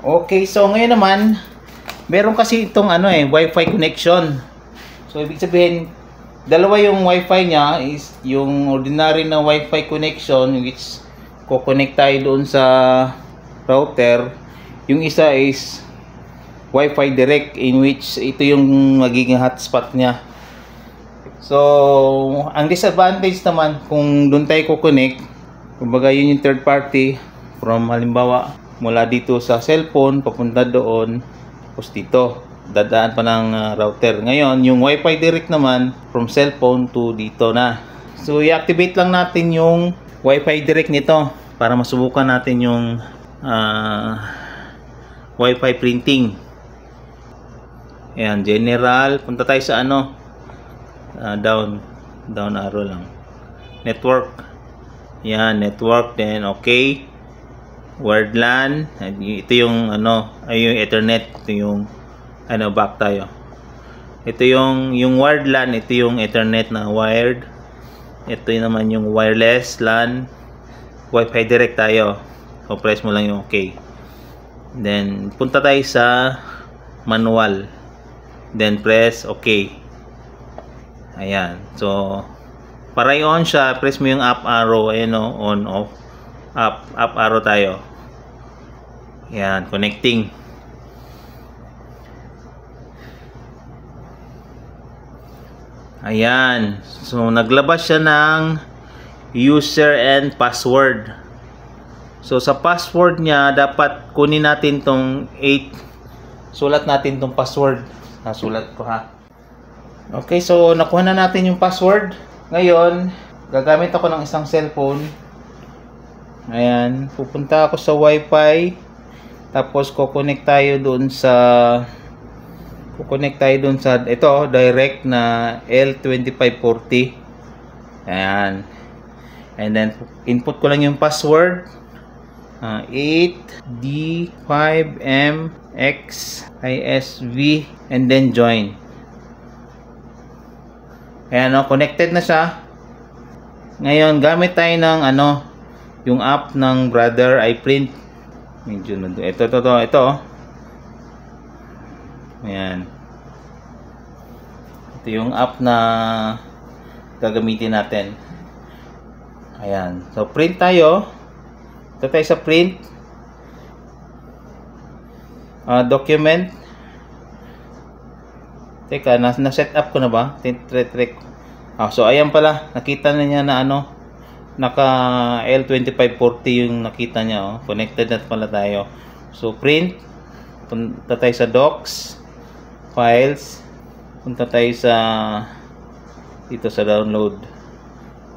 Okay, so ngayon naman, meron kasi itong Wi-Fi connection. So ibig sabihin, dalawa yung Wi-Fi niya, is yung ordinary na Wi-Fi connection which ko-connect tayo doon sa router. Yung isa is Wi-Fi direct, in which ito yung magiging hotspot niya. So ang disadvantage naman kung doon tayo ko-connect, kumbaga yun yung third party, from halimbawa mula dito sa cellphone papunta doon, tapos dito dadaan pa ng router. Ngayon yung Wi-Fi direct naman from cellphone to dito na. So i-activate lang natin yung Wi-Fi direct nito para masubukan natin yung Wi-Fi printing. Ayan, general, punta tayo sa down arrow lang, network. Yan, network, then okay, wired LAN. Ito yung yung Ethernet. Ito yung back tayo. Ito yung wired LAN, ito yung Ethernet na wired. Ito naman yung wireless LAN. Wi-Fi direct tayo. So press mo lang yung okay. Then punta tayo sa manual. Then press okay. Ayan. So para i-on siya, press mo yung up arrow. Ayan o, on, off. Up arrow tayo. Yan, connecting. Ayan. So naglabas siya ng user and password. So sa password niya, dapat kunin natin tong 8. Sulat natin tong password. Sulat ko ha. Okay, so nakuha na natin yung password. Ngayon, gagamit ako ng isang cellphone. Ayan, pupunta ako sa Wi-Fi. Tapos kukonect tayo doon sa ito, direct na L2540. Ayan. And then input ko lang yung password. 8D5MXISV and then join. Ayan, connected na siya. Ngayon, gamit tayo ng yung app ng Brother iPrint. Medyo ito. Ayan. Ito yung app na gagamitin natin. Ayan. So, print tayo. Ito tayo sa print. Document. Teka, na-set up ko na ba? So, ayan pala. Nakita na niya na naka L2540 yung nakita niya. Connected na pala tayo. So, print. Punta tayo sa docs. Files. Punta tayo sa dito sa download.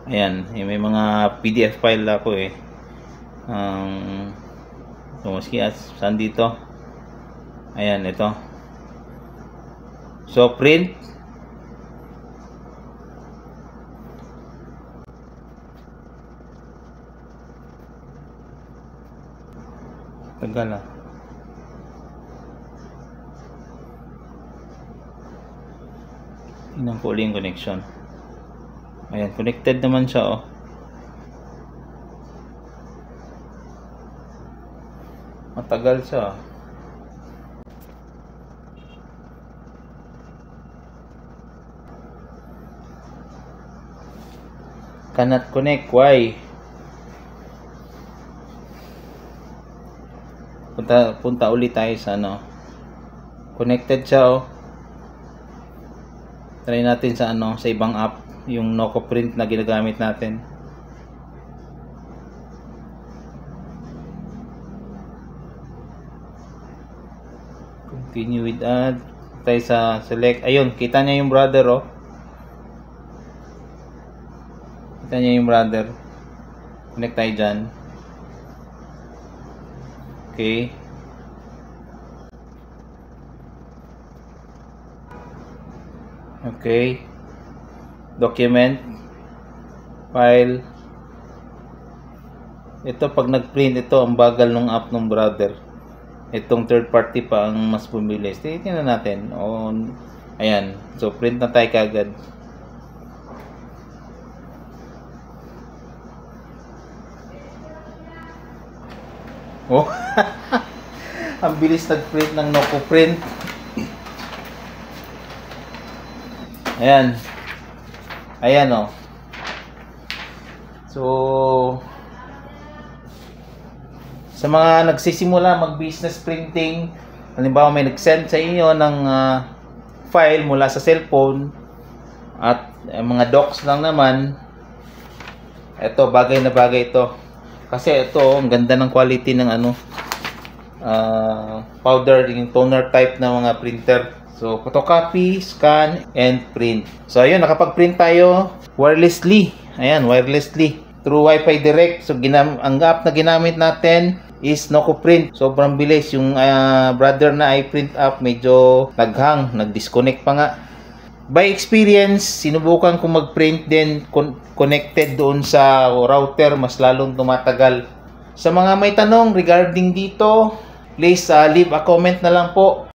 Ayan. May mga PDF file ako eh. So, maski saan dito? Ayan, ito. So, print. Tagal ah. Tingnan ko ulit yung connection. Ayan, connected naman siya oh. Matagal siya. Cannot connect. Why? Punta ulit tayo sa connected siya oh. Try natin sa sa ibang app, yung Noco Print na ginagamit natin. Continue with add. Tayo sa select. Ayun, kita niya yung brother oh. Kita niya yung brother. Connect tayo dyan. Okay. Okay. Document. File. Ito pag nag-print ito, ang bagal ng app ng brother. Itong third party pa ang mas bumilis. Tingnan natin. Ayan. So print na tayo kagad. Oh. Ang bilis nag-print ng NocoPrint. Ayan. Ayan o. So, sa mga nagsisimula mag-business printing, halimbawa may nag-send sa inyo ng file mula sa cellphone at mga docs lang naman, ito, bagay na bagay ito. Kasi ito, ang ganda ng quality ng powder, yung toner type na mga printer. So, photocopy, scan, and print. So, ayun, nakapag-print tayo wirelessly. Ayan, wirelessly. Through Wi-Fi direct. So, ang app na ginamit natin is NocoPrint. Sobrang bilis. Yung brother na iPrint app, medyo naghang, nag-disconnect pa nga. By experience, sinubukan ko mag-print din connected doon sa router, mas lalong tumatagal. Sa mga may tanong regarding dito, please leave a comment na lang po.